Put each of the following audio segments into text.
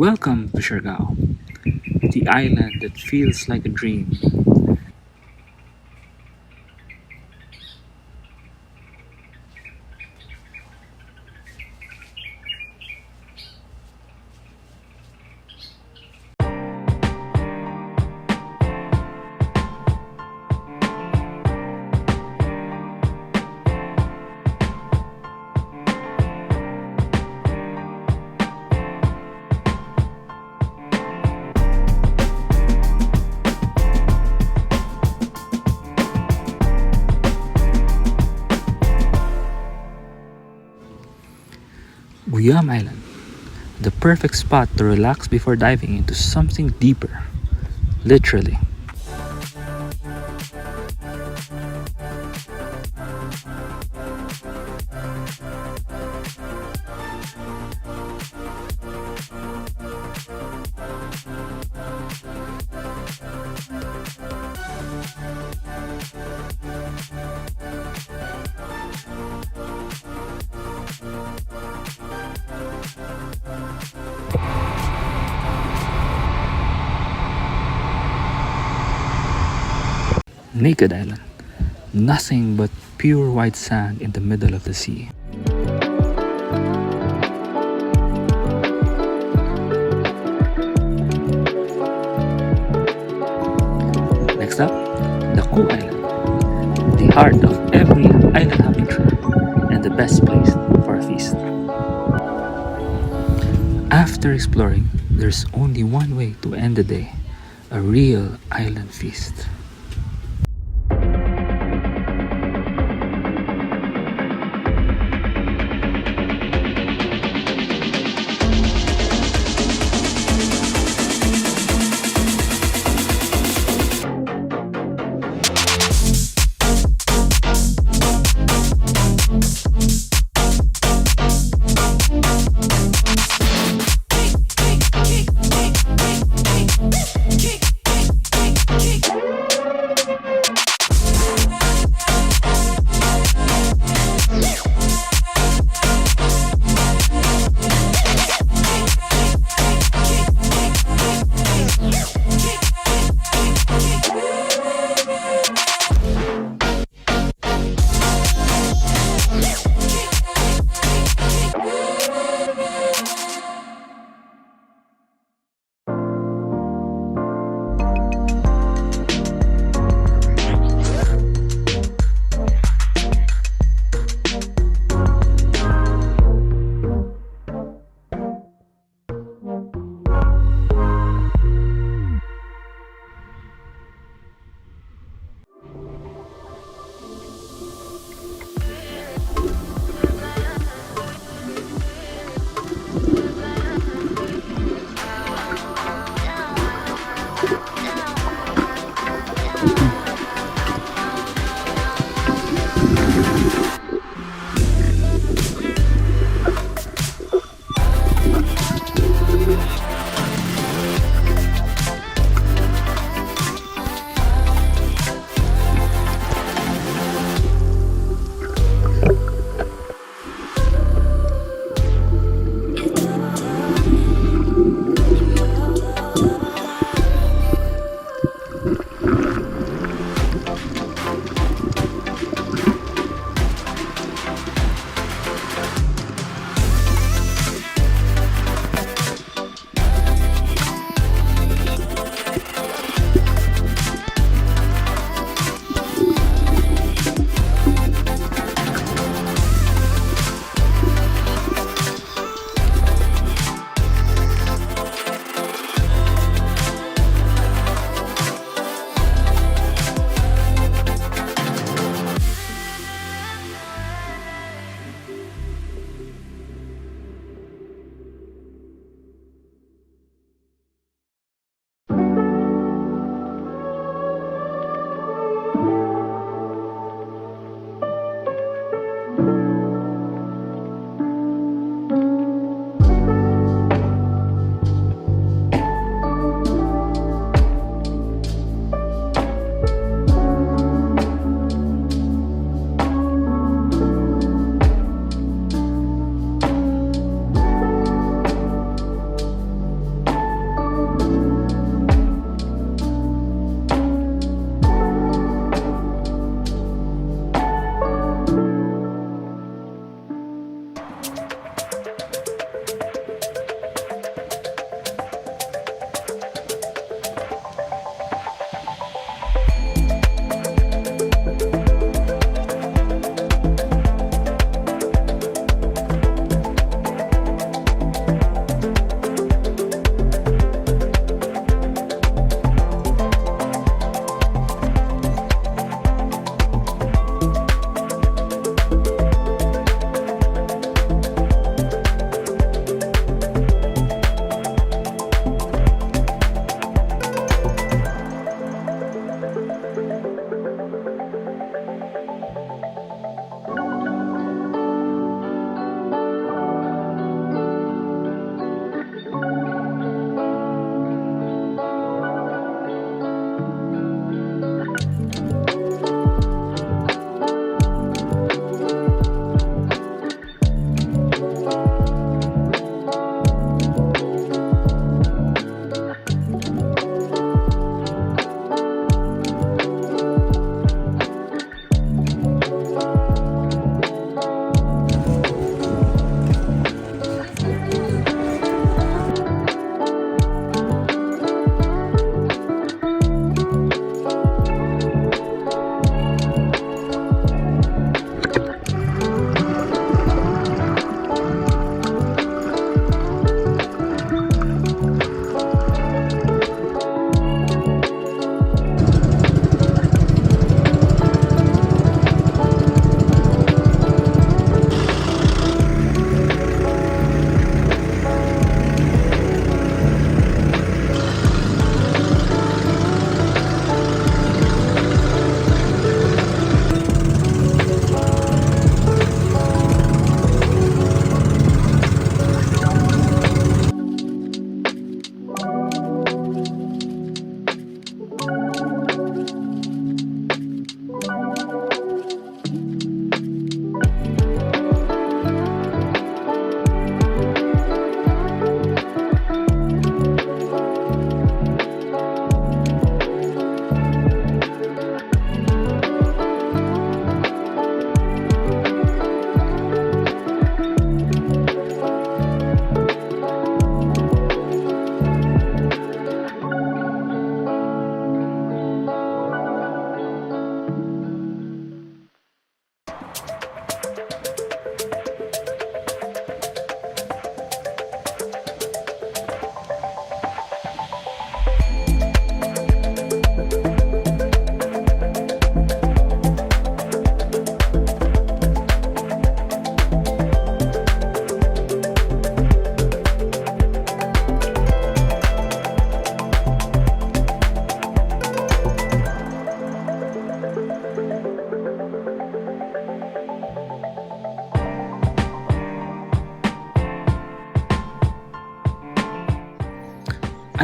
Welcome to Siargao, the island that feels like a dream. Guyam Island, the perfect spot to relax before diving into something deeper. Literally. Naked Island, nothing but pure white sand in the middle of the sea. Next up, Daku Island, the heart of every island hopping trip and the best place for a feast. After exploring, there's only one way to end the day, a real island feast.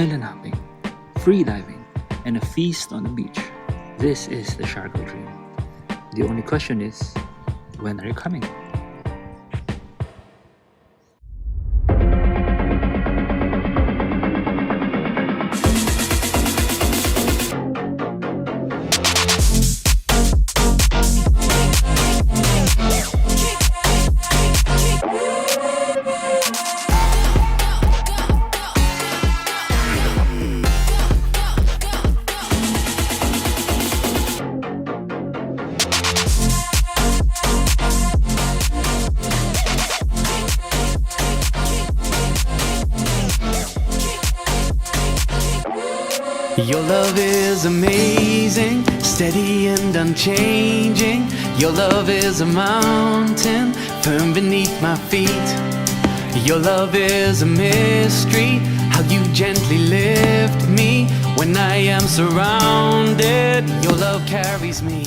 island hopping, free diving, and a feast on the beach. This is the Siargao dream. The only question is, when are you coming? Your love is amazing, steady and unchanging. Your love is a mountain, firm beneath my feet. Your love is a mystery, how you gently lift me when I am surrounded. Your love carries me.